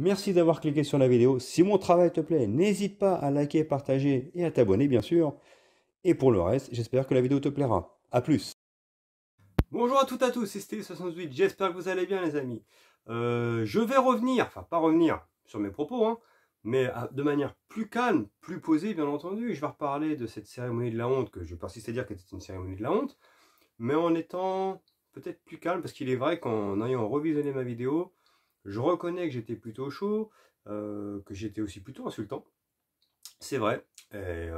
Merci d'avoir cliqué sur la vidéo. Si mon travail te plaît, n'hésite pas à liker, partager et à t'abonner, bien sûr. Et pour le reste, j'espère que la vidéo te plaira. A plus. Bonjour à toutes et à tous, c'est Steve68. J'espère que vous allez bien, les amis. Je vais revenir, enfin pas revenir sur mes propos, hein, mais de manière plus calme, plus posée, bien entendu. Je vais reparler de cette cérémonie de la honte, que je persiste à dire que c'était une cérémonie de la honte, mais en étant peut-être plus calme, parce qu'il est vrai qu'en ayant revisionné ma vidéo, je reconnais que j'étais plutôt chaud, que j'étais aussi plutôt insultant. C'est vrai. Et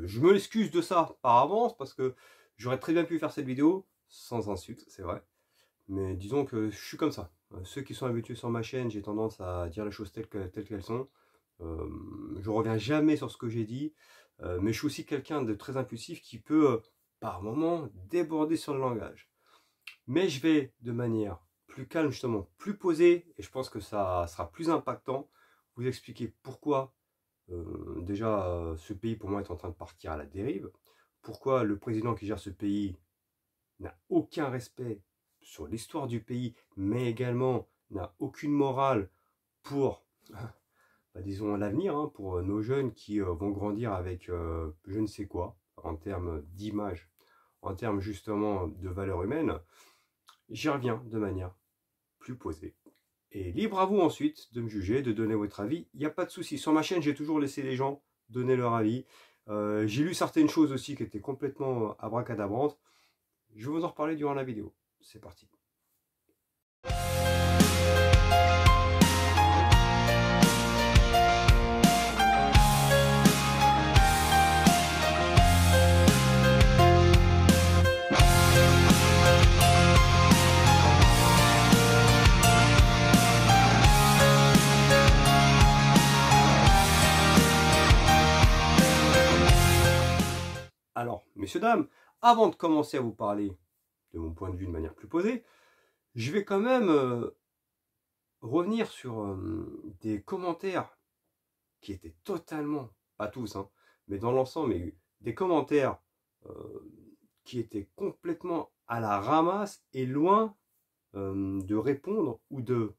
je me l'excuse de ça par avance, parce que j'aurais très bien pu faire cette vidéo sans insulte, c'est vrai. Mais disons que je suis comme ça. Ceux qui sont habitués sur ma chaîne, j'ai tendance à dire les choses telles qu'elles sont. Je reviens jamais sur ce que j'ai dit. Mais je suis aussi quelqu'un de très impulsif qui peut, par moments, déborder sur le langage. Mais je vais de manière plus calme, justement, plus posée, et je pense que ça sera plus impactant, vous expliquer pourquoi déjà ce pays pour moi est en train de partir à la dérive, pourquoi le président qui gère ce pays n'a aucun respect sur l'histoire du pays, mais également n'a aucune morale pour, disons, l'avenir, hein, pour nos jeunes qui vont grandir avec je ne sais quoi, en termes d'image, en termes justement de valeurs humaines. J'y reviens de manière plus posée. Et libre à vous ensuite de me juger, de donner votre avis. Il n'y a pas de souci. Sur ma chaîne, j'ai toujours laissé les gens donner leur avis. J'ai lu certaines choses aussi qui étaient complètement abracadabrantes. Je vais vous en reparler durant la vidéo. C'est parti. Alors, messieurs, dames, avant de commencer à vous parler de mon point de vue de manière plus posée, je vais quand même revenir sur des commentaires qui étaient totalement, pas tous, hein, mais dans l'ensemble, il y a eu des commentaires qui étaient complètement à la ramasse et loin de répondre ou de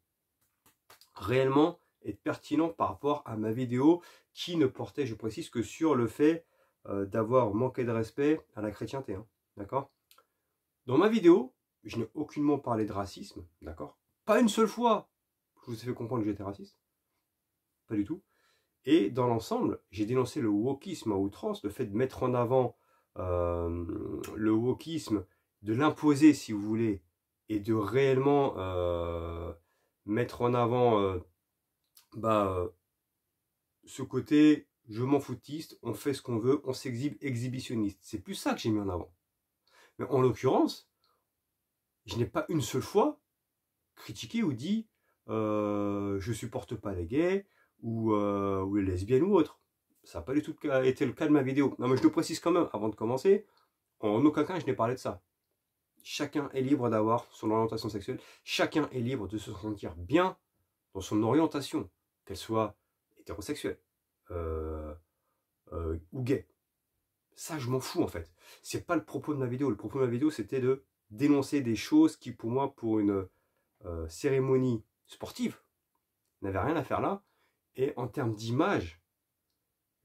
réellement être pertinent par rapport à ma vidéo qui ne portait, je précise, que sur le fait d'avoir manqué de respect à la chrétienté. Hein, d'accord? Dans ma vidéo, je n'ai aucunement parlé de racisme, d'accord? Pas une seule fois, je vous ai fait comprendre que j'étais raciste. Pas du tout. Et dans l'ensemble, j'ai dénoncé le wokisme à outrance, le fait de mettre en avant le wokisme, de l'imposer si vous voulez, et de réellement mettre en avant ce côté je m'en foutiste, on fait ce qu'on veut, on s'exhibe exhibitionniste. C'est plus ça que j'ai mis en avant. Mais en l'occurrence, je n'ai pas une seule fois critiqué ou dit je supporte pas les gays ou les lesbiennes ou autres. Ça n'a pas du tout été le cas de ma vidéo. Non mais je le précise quand même avant de commencer, en aucun cas je n'ai parlé de ça. Chacun est libre d'avoir son orientation sexuelle, chacun est libre de se sentir bien dans son orientation, qu'elle soit hétérosexuelle ou gay. Ça, je m'en fous en fait. C'est pas le propos de ma vidéo. Le propos de ma vidéo, c'était de dénoncer des choses qui, pour moi, pour une cérémonie sportive, n'avaient rien à faire là. Et en termes d'image,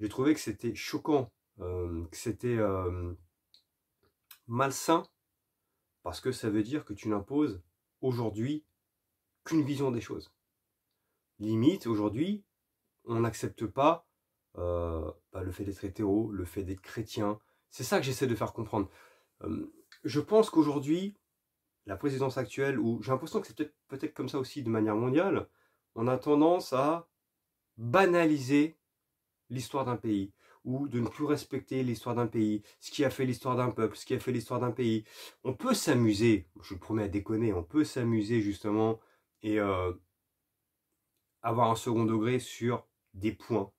j'ai trouvé que c'était choquant, que c'était malsain, parce que ça veut dire que tu n'imposes aujourd'hui qu'une vision des choses. Limite, aujourd'hui, on n'accepte pas le fait d'être hétéro, le fait d'être chrétien. C'est ça que j'essaie de faire comprendre. Je pense qu'aujourd'hui, la présidence actuelle, ou j'ai l'impression que c'est peut-être comme ça aussi de manière mondiale, on a tendance à banaliser l'histoire d'un pays, ou de ne plus respecter l'histoire d'un pays, ce qui a fait l'histoire d'un peuple, ce qui a fait l'histoire d'un pays. On peut s'amuser, je vous promets à déconner, on peut s'amuser justement et avoir un second degré sur des points.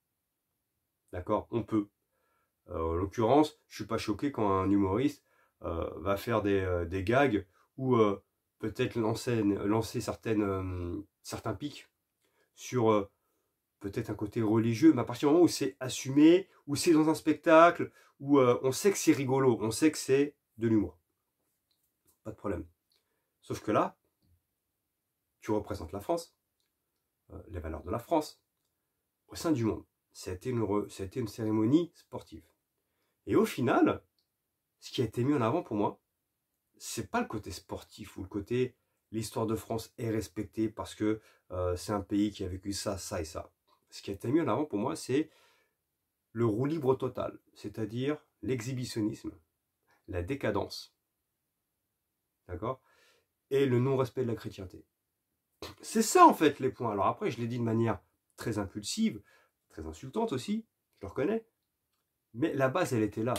D'accord? On peut. En l'occurrence, je suis pas choqué quand un humoriste va faire des gags ou peut-être lancer certains pics sur peut-être un côté religieux, mais à partir du moment où c'est assumé, où c'est dans un spectacle, où on sait que c'est rigolo, on sait que c'est de l'humour. Pas de problème. Sauf que là, tu représentes la France, les valeurs de la France au sein du monde. Ça a été une cérémonie sportive. Et au final, ce qui a été mis en avant pour moi, c'est pas le côté sportif ou le côté l'histoire de France est respectée parce que c'est un pays qui a vécu ça, ça et ça. Ce qui a été mis en avant pour moi, c'est le roue libre total, c'est-à-dire l'exhibitionnisme, la décadence, d'accord, et le non-respect de la chrétienté. C'est ça en fait les points. Alors après, je l'ai dit de manière très impulsive, très insultante aussi, je le reconnais, mais la base, elle était là.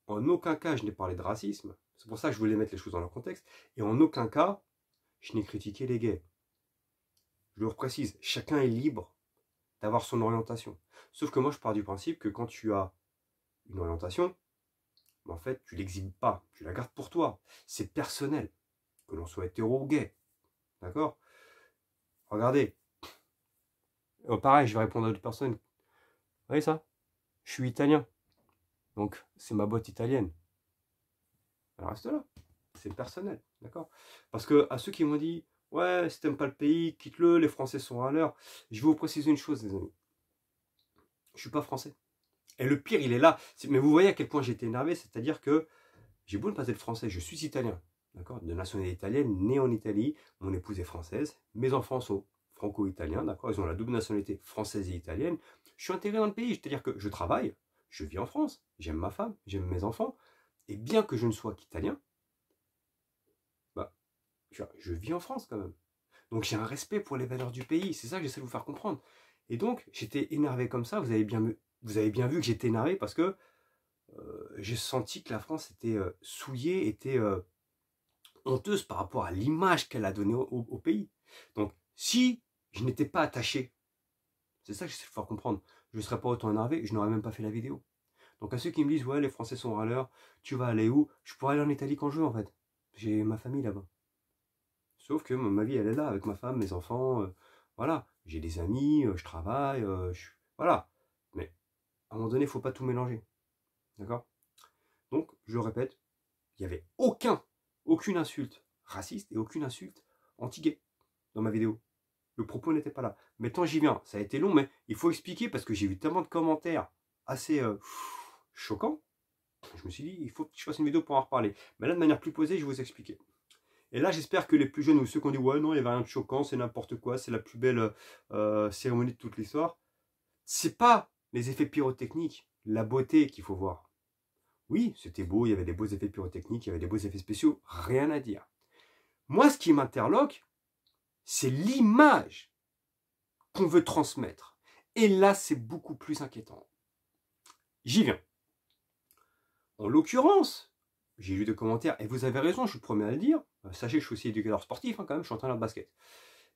En aucun cas, je n'ai parlé de racisme. C'est pour ça que je voulais mettre les choses dans leur contexte. Et en aucun cas, je n'ai critiqué les gays. Je le reprécise, chacun est libre d'avoir son orientation. Sauf que moi, je pars du principe que quand tu as une orientation, en fait, tu l'exhibes pas, tu la gardes pour toi. C'est personnel, que l'on soit hétéro ou gay. D'accord? Regardez. Pareil, je vais répondre à d'autres personnes. Vous voyez ça? Je suis italien. Donc, c'est ma boîte italienne. Elle reste là. C'est personnel. D'accord? Parce que à ceux qui m'ont dit, ouais, si t'aimes pas le pays, quitte-le, les Français sont à l'heure. Je vais vous préciser une chose, les amis. Je suis pas français. Et le pire, il est là. Mais vous voyez à quel point j'ai été énervé, c'est-à-dire que j'ai beau ne pas être français, je suis italien. D'accord? De nationalité italienne, né en Italie. Mon épouse est française. Mes enfants sont franco-italiens. D'accord? Ils ont la double nationalité française et italienne. Je suis intégré dans le pays. C'est-à-dire que je travaille, je vis en France. J'aime ma femme, j'aime mes enfants. Et bien que je ne sois qu'italien, bah, je vis en France quand même. Donc j'ai un respect pour les valeurs du pays. C'est ça que j'essaie de vous faire comprendre. Et donc, j'étais énervé comme ça. Vous avez bien vu que j'étais énervé parce que j'ai senti que la France était souillée, était honteuse par rapport à l'image qu'elle a donnée au pays. Donc, si je n'étais pas attaché, c'est ça que j'essaie de faire comprendre, je ne serais pas autant énervé, je n'aurais même pas fait la vidéo. Donc, à ceux qui me disent, ouais, les Français sont râleurs, tu vas aller où? Je pourrais aller en Italie quand je veux, en fait. J'ai ma famille là-bas. Sauf que ma vie, elle est là, avec ma femme, mes enfants, voilà. J'ai des amis, je travaille, voilà. Mais, à un moment donné, il ne faut pas tout mélanger. D'accord? Donc, je le répète, il n'y avait aucune insulte raciste et aucune insulte anti-gay dans ma vidéo. Le propos n'était pas là. Mais tant j'y viens, ça a été long, mais il faut expliquer parce que j'ai eu tellement de commentaires assez choquants. Je me suis dit, il faut que je fasse une vidéo pour en reparler. Mais là, de manière plus posée, je vais vous expliquer. Et là, j'espère que les plus jeunes ou ceux qui ont dit, ouais, non, il n'y avait rien de choquant, c'est n'importe quoi, c'est la plus belle cérémonie de toute l'histoire. C'est pas les effets pyrotechniques, la beauté qu'il faut voir. Oui, c'était beau, il y avait des beaux effets pyrotechniques, il y avait des beaux effets spéciaux, rien à dire. Moi, ce qui m'interloque, c'est l'image qu'on veut transmettre. Et là, c'est beaucoup plus inquiétant. J'y viens. En l'occurrence, j'ai lu des commentaires, et vous avez raison, je suis le premier à le dire. Sachez que je suis aussi éducateur sportif, hein, quand même, je suis entraîneur de basket.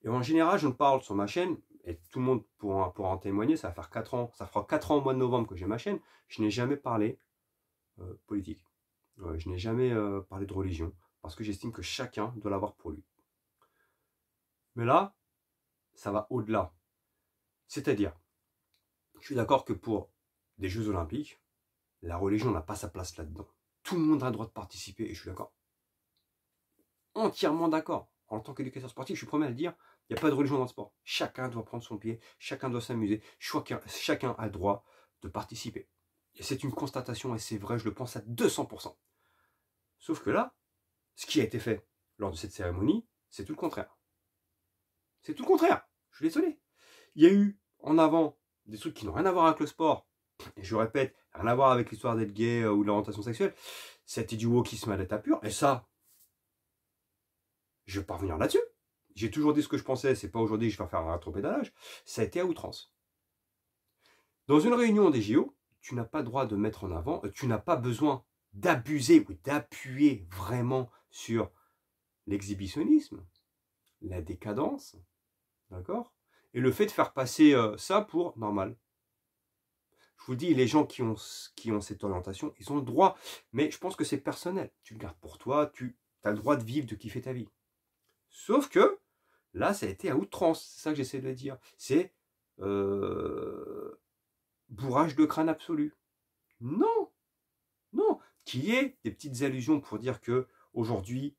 Et en général, je ne parle sur ma chaîne, et tout le monde pourra en témoigner, ça va faire 4 ans, ça fera 4 ans au mois de novembre que j'ai ma chaîne, je n'ai jamais parlé politique. Je n'ai jamais parlé de religion, parce que j'estime que chacun doit l'avoir pour lui. Mais là, ça va au-delà. C'est-à-dire, je suis d'accord que pour des Jeux Olympiques, la religion n'a pas sa place là-dedans. Tout le monde a le droit de participer, et je suis d'accord. Entièrement d'accord. En tant qu'éducateur sportif, je suis le premier à le dire, il n'y a pas de religion dans le sport. Chacun doit prendre son pied, chacun doit s'amuser, chacun a le droit de participer. Et c'est une constatation, et c'est vrai, je le pense à 200%. Sauf que là, ce qui a été fait lors de cette cérémonie, c'est tout le contraire. C'est tout le contraire. Je suis désolé. Il y a eu en avant des trucs qui n'ont rien à voir avec le sport. Et je répète, rien à voir avec l'histoire d'être gay ou de l'orientation sexuelle. C'était du wokisme à l'état pur. Et ça, je ne vais pas revenir là-dessus. J'ai toujours dit ce que je pensais. C'est pas aujourd'hui que je vais faire un rétropédalage. Ça a été à outrance. Dans une réunion des JO, tu n'as pas le droit de mettre en avant, tu n'as pas besoin d'abuser ou d'appuyer vraiment sur l'exhibitionnisme, la décadence, d'accord? Et le fait de faire passer ça pour normal. Je vous dis, les gens qui ont cette orientation, ils ont le droit. Mais je pense que c'est personnel. Tu le gardes pour toi, tu as le droit de vivre, de kiffer ta vie. Sauf que, là, ça a été à outrance. C'est ça que j'essaie de dire. C'est bourrage de crâne absolu. Non, non. Qu'il y ait des petites allusions pour dire que aujourd'hui,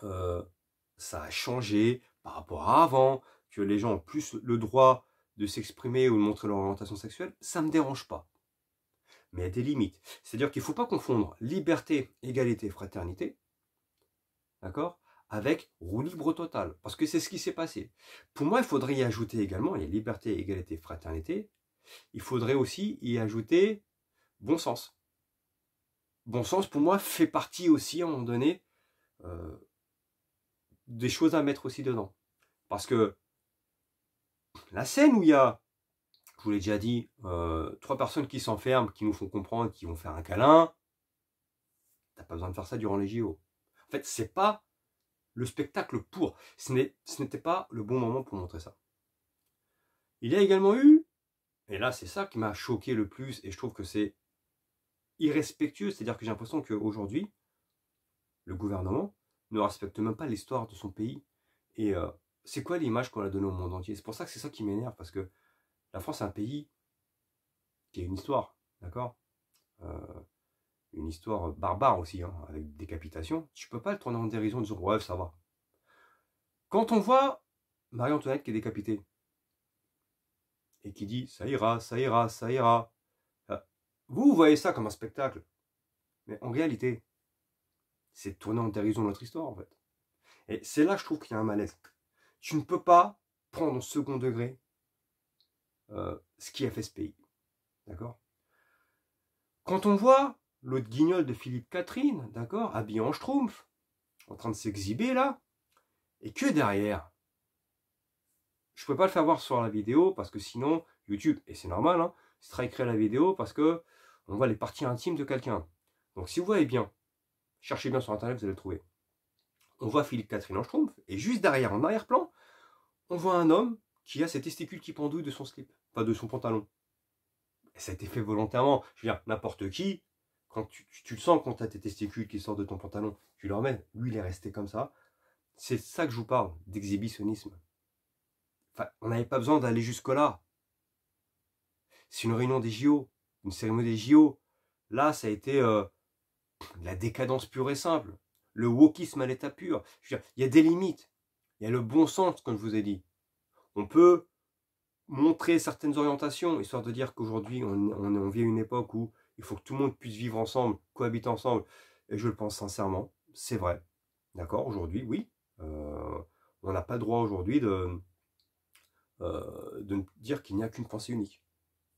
ça a changé par rapport à avant, que les gens ont plus le droit de s'exprimer ou de montrer leur orientation sexuelle, ça ne me dérange pas. Mais il y a des limites. C'est-à-dire qu'il ne faut pas confondre liberté, égalité, fraternité, d'accord, avec roue libre totale. Parce que c'est ce qui s'est passé. Pour moi, il faudrait y ajouter également, il y a liberté, égalité, fraternité, il faudrait aussi y ajouter bon sens. Bon sens, pour moi, fait partie aussi, à un moment donné, des choses à mettre aussi dedans. Parce que la scène où il y a, je vous l'ai déjà dit, 3 personnes qui s'enferment, qui nous font comprendre, qui vont faire un câlin, t'as pas besoin de faire ça durant les JO. En fait, c'est pas le spectacle pour. Ce n'était pas le bon moment pour montrer ça. Il y a également eu, et là c'est ça qui m'a choqué le plus, et je trouve que c'est irrespectueux, c'est-à-dire que j'ai l'impression qu'aujourd'hui, le gouvernement ne respecte même pas l'histoire de son pays. Et c'est quoi l'image qu'on a donnée au monde entier? C'est pour ça que c'est ça qui m'énerve, parce que la France est un pays qui a une histoire, d'accord, une histoire barbare aussi, hein, avec des décapitations. Tu peux pas le tourner en dérision en disant ouais, ça va. Quand on voit Marie-Antoinette qui est décapitée et qui dit ça ira, ça ira, ça ira, vous voyez ça comme un spectacle, mais en réalité, c'est tourner en dérision notre histoire en fait. Et c'est là que je trouve qu'il y a un malaise. Tu ne peux pas prendre au second degré ce qui a fait ce pays, d'accord? Quand on voit l'autre guignol de Philippe Catherine, d'accord, habillé en schtroumpf, en train de s'exhiber là, et que derrière, je ne peux pas le faire voir sur la vidéo parce que sinon YouTube, et c'est normal, hein, strikerait la vidéo parce que on voit les parties intimes de quelqu'un. Donc si vous voyez bien, cherchez bien sur internet, vous allez le trouver. On voit Philippe Catherine en schtroumpf, et juste derrière, en arrière-plan, on voit un homme qui a ses testicules qui pendouillent de son slip, pas de son pantalon. Et ça a été fait volontairement. Je veux dire, n'importe qui, quand tu le sens quand tu as tes testicules qui sortent de ton pantalon, tu le remets. Lui, il est resté comme ça. C'est ça que je vous parle, d'exhibitionnisme. Enfin, on n'avait pas besoin d'aller jusque-là. C'est une réunion des JO, une cérémonie des JO. Là, ça a été la décadence pure et simple. Le wokisme à l'état pur. Je veux dire, il y a des limites. Il y a le bon sens, comme je vous ai dit. On peut montrer certaines orientations, histoire de dire qu'aujourd'hui, on vit à une époque où il faut que tout le monde puisse vivre ensemble, cohabiter ensemble. Et je le pense sincèrement, c'est vrai. D'accord, aujourd'hui, oui. On n'a pas le droit aujourd'hui de dire qu'il n'y a qu'une pensée unique.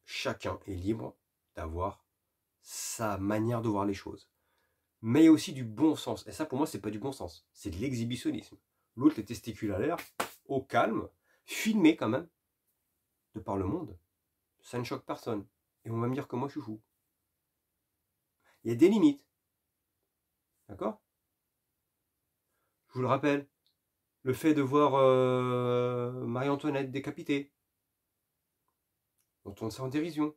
Chacun est libre d'avoir sa manière de voir les choses. Mais il y a aussi du bon sens. Et ça, pour moi, c'est pas du bon sens. C'est de l'exhibitionnisme. L'autre, les testicules à l'air, au calme, filmé quand même, de par le monde. Ça ne choque personne. Et on va me dire que moi, je suis fou. Il y a des limites. D'accord? Je vous le rappelle. Le fait de voir Marie-Antoinette décapitée. On tourne ça en dérision.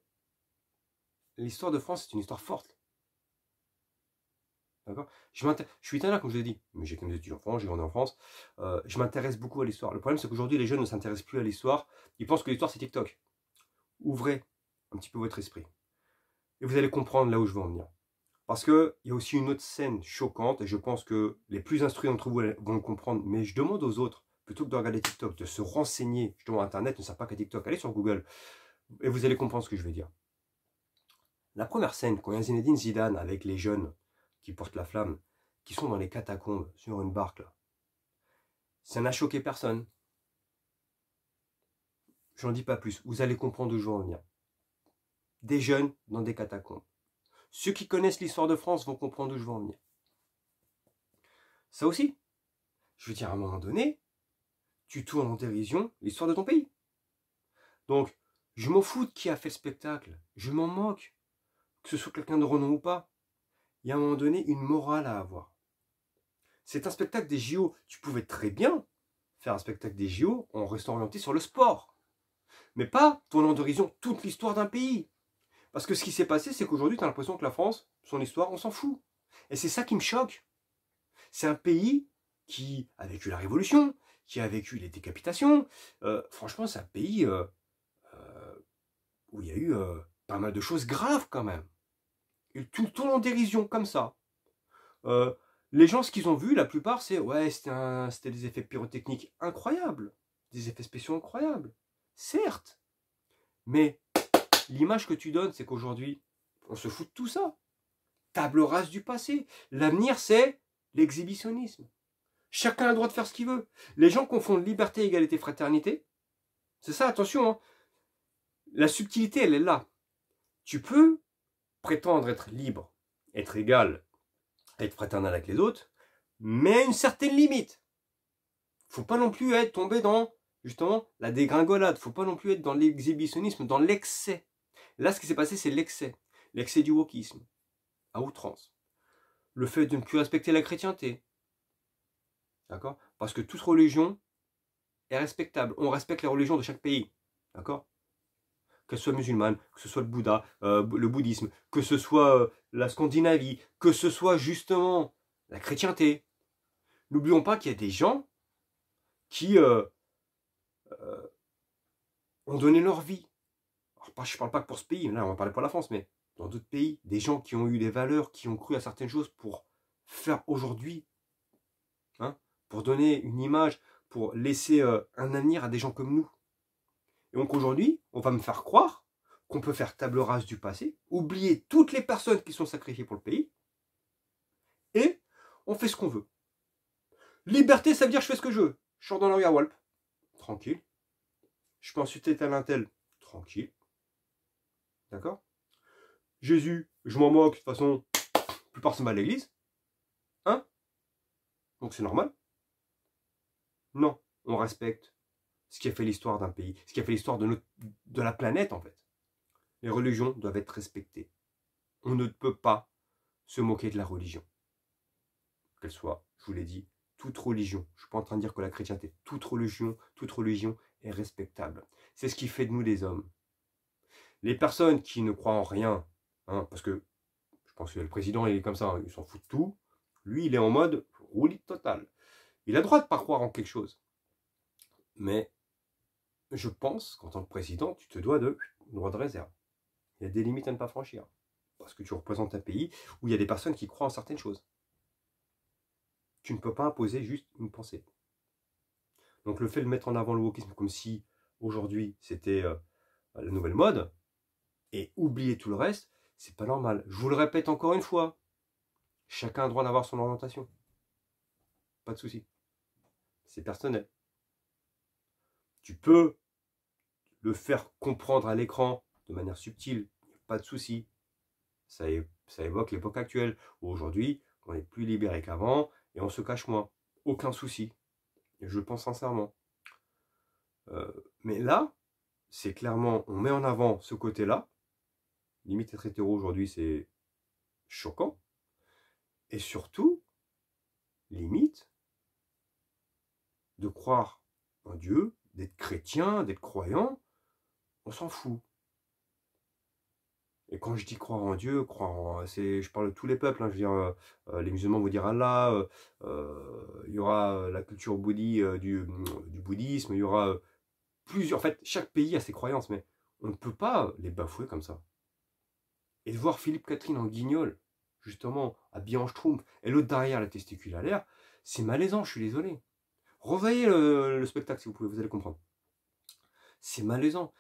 L'histoire de France, c'est une histoire forte. D'accord? Je suis italien, comme je l'ai dit, mais j'ai quand même des études en France, j'ai grandi en France. Je m'intéresse beaucoup à l'histoire. Le problème, c'est qu'aujourd'hui, les jeunes ne s'intéressent plus à l'histoire. Ils pensent que l'histoire, c'est TikTok. Ouvrez un petit peu votre esprit. Et vous allez comprendre là où je veux en venir. Parce qu'il y a aussi une autre scène choquante, et je pense que les plus instruits d'entre vous vont le comprendre, mais je demande aux autres, plutôt que de regarder TikTok, de se renseigner. Justement, Internet ne sert pas qu'à TikTok. Allez sur Google, et vous allez comprendre ce que je vais dire. La première scène, quand il y a Zinedine Zidane avec les jeunes qui portent la flamme, qui sont dans les catacombes, sur une barque, là, ça n'a choqué personne. Je n'en dis pas plus. Vous allez comprendre où je veux en venir. Des jeunes dans des catacombes. Ceux qui connaissent l'histoire de France vont comprendre où je veux en venir. Ça aussi, je veux dire, à un moment donné, tu tournes en dérision l'histoire de ton pays. Donc, je m'en fous de qui a fait le spectacle. Je m'en moque. Que ce soit quelqu'un de renom ou pas. Il y a à un moment donné une morale à avoir. C'est un spectacle des JO. Tu pouvais très bien faire un spectacle des JO en restant orienté sur le sport. Mais pas tourner en dérision toute l'histoire d'un pays. Parce que ce qui s'est passé, c'est qu'aujourd'hui, tu as l'impression que la France, son histoire, on s'en fout. Et c'est ça qui me choque. C'est un pays qui a vécu la Révolution, qui a vécu les décapitations. Franchement, c'est un pays où il y a eu pas mal de choses graves quand même. Et tout tourne en dérision comme ça. Les gens, ce qu'ils ont vu, la plupart, c'est ouais, c'était des effets pyrotechniques incroyables. des effets spéciaux incroyables. Certes. Mais l'image que tu donnes, c'est qu'aujourd'hui, on se fout de tout ça. Table rase du passé. L'avenir, c'est l'exhibitionnisme. Chacun a le droit de faire ce qu'il veut. Les gens confondent liberté, égalité, fraternité. C'est ça, attention. Hein. La subtilité, elle est là. Tu peux prétendre être libre, être égal, être fraternel avec les autres, mais à une certaine limite. Faut pas non plus être tombé dans, justement, la dégringolade. Faut pas non plus être dans l'exhibitionnisme, dans l'excès. Là, ce qui s'est passé, c'est l'excès. L'excès du wokisme, à outrance. Le fait de ne plus respecter la chrétienté. D'accord? Parce que toute religion est respectable. On respecte les religions de chaque pays. D'accord? Que ce soit musulmane, que ce soit le Bouddha, le bouddhisme, que ce soit la Scandinavie, que ce soit justement la chrétienté. N'oublions pas qu'il y a des gens qui ont donné leur vie. Alors, je ne parle pas que pour ce pays, là on va parler pour la France, mais dans d'autres pays, des gens qui ont eu des valeurs, qui ont cru à certaines choses pour faire aujourd'hui, hein, pour donner une image, pour laisser un avenir à des gens comme nous. Et donc aujourd'hui, on va me faire croire qu'on peut faire table rase du passé, oublier toutes les personnes qui sont sacrifiées pour le pays, et on fait ce qu'on veut. Liberté, ça veut dire je fais ce que je veux. Je sors dans la rue à Walp, tranquille. Je peux insulter tel un tel, tranquille. D'accord? Jésus, je m'en moque, de toute façon, la plupart se mal à l'église. Hein? Donc c'est normal. Non, on respecte ce qui a fait l'histoire d'un pays, ce qui a fait l'histoire de la planète en fait. Les religions doivent être respectées. On ne peut pas se moquer de la religion. Qu'elle soit, je vous l'ai dit, toute religion. Je ne suis pas en train de dire que la chrétienté, toute religion est respectable. C'est ce qui fait de nous des hommes. Les personnes qui ne croient en rien, hein, parce que je pense que le président il est comme ça, hein, il s'en fout de tout. Lui, il est en mode roulis total. Il a le droit de ne pas croire en quelque chose. Mais je pense qu'en tant que président, tu te dois de droit de réserve. Il y a des limites à ne pas franchir. Parce que tu représentes un pays où il y a des personnes qui croient en certaines choses. Tu ne peux pas imposer juste une pensée. Donc le fait de mettre en avant le wokisme comme si aujourd'hui c'était la nouvelle mode et oublier tout le reste, c'est pas normal. Je vous le répète encore une fois, chacun a le droit d'avoir son orientation. Pas de souci. C'est personnel. Tu peux le faire comprendre à l'écran de manière subtile, pas de souci. Ça évoque l'époque actuelle où aujourd'hui on est plus libéré qu'avant et on se cache moins. Aucun souci. Je pense sincèrement. Mais là, c'est clairement, on met en avant ce côté-là. Limite être hétéro aujourd'hui, c'est choquant. Et surtout, limite, de croire en Dieu, d'être chrétien, d'être croyant, on s'en fout. Et quand je dis croire en Dieu, je parle de tous les peuples, hein, je veux dire, les musulmans vont dire Allah, il y aura la culture du bouddhisme, il y aura plusieurs, en fait, chaque pays a ses croyances, mais on ne peut pas les bafouer comme ça. Et de voir Philippe Catherine en guignol, justement, habillé en schtroumpf, et l'autre derrière la testicule à l'air, c'est malaisant, je suis désolé. Revoyez le spectacle si vous pouvez, vous allez comprendre. C'est malaisant.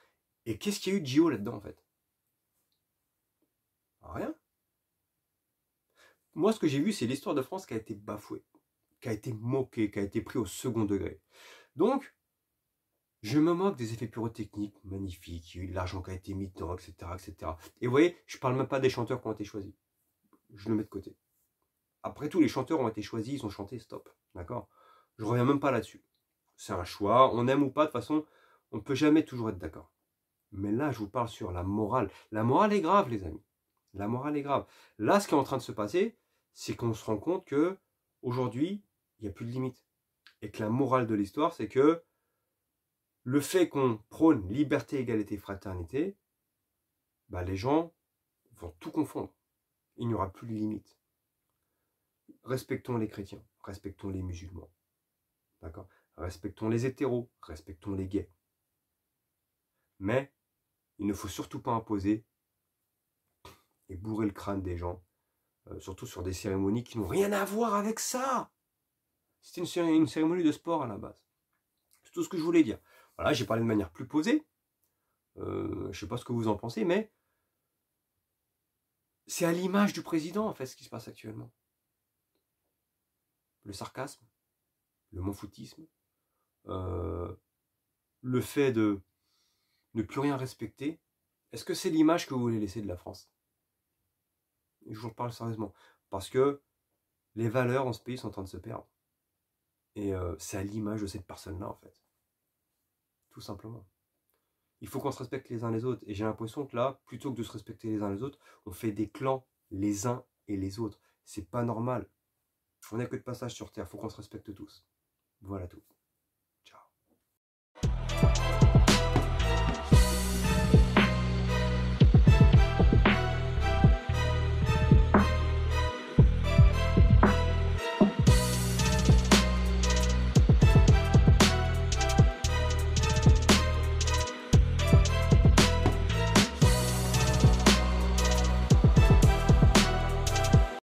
Et qu'est-ce qu'il y a eu de Gio là-dedans, en fait? Rien. Moi, ce que j'ai vu, c'est l'histoire de France qui a été bafouée, qui a été moquée, qui a été pris au second degré. Donc, je me moque des effets pyrotechniques magnifiques, il y a eu de l'argent qui a été mis dedans, etc., etc. Et vous voyez, je ne parle même pas des chanteurs qui ont été choisis. Je le mets de côté. Après tout, les chanteurs ont été choisis, ils ont chanté, stop. D'accord? Je ne reviens même pas là-dessus. C'est un choix, on aime ou pas, de toute façon, on ne peut jamais toujours être d'accord. Mais là, je vous parle sur la morale. La morale est grave, les amis. La morale est grave. Là, ce qui est en train de se passer, c'est qu'on se rend compte que aujourd'hui, il n'y a plus de limite. Et que la morale de l'histoire, c'est que le fait qu'on prône liberté, égalité, fraternité, bah, les gens vont tout confondre. Il n'y aura plus de limite. Respectons les chrétiens, respectons les musulmans. D'accord? Respectons les hétéros, respectons les gays. Mais il ne faut surtout pas imposer et bourrer le crâne des gens, surtout sur des cérémonies qui n'ont rien à voir avec ça. C'était une cérémonie de sport à la base. C'est tout ce que je voulais dire. Voilà, j'ai parlé de manière plus posée. Je ne sais pas ce que vous en pensez, mais c'est à l'image du président, en fait, ce qui se passe actuellement. Le sarcasme, le monfoutisme, le fait de ne plus rien respecter. Est-ce que c'est l'image que vous voulez laisser de la France? Et je vous parle sérieusement. Parce que les valeurs dans ce pays sont en train de se perdre. Et c'est à l'image de cette personne-là, en fait. Tout simplement. Il faut qu'on se respecte les uns les autres. Et j'ai l'impression que là, plutôt que de se respecter les uns les autres, on fait des clans les uns et les autres. C'est pas normal. On n'est que de passage sur Terre. Il faut qu'on se respecte tous. Voilà tout.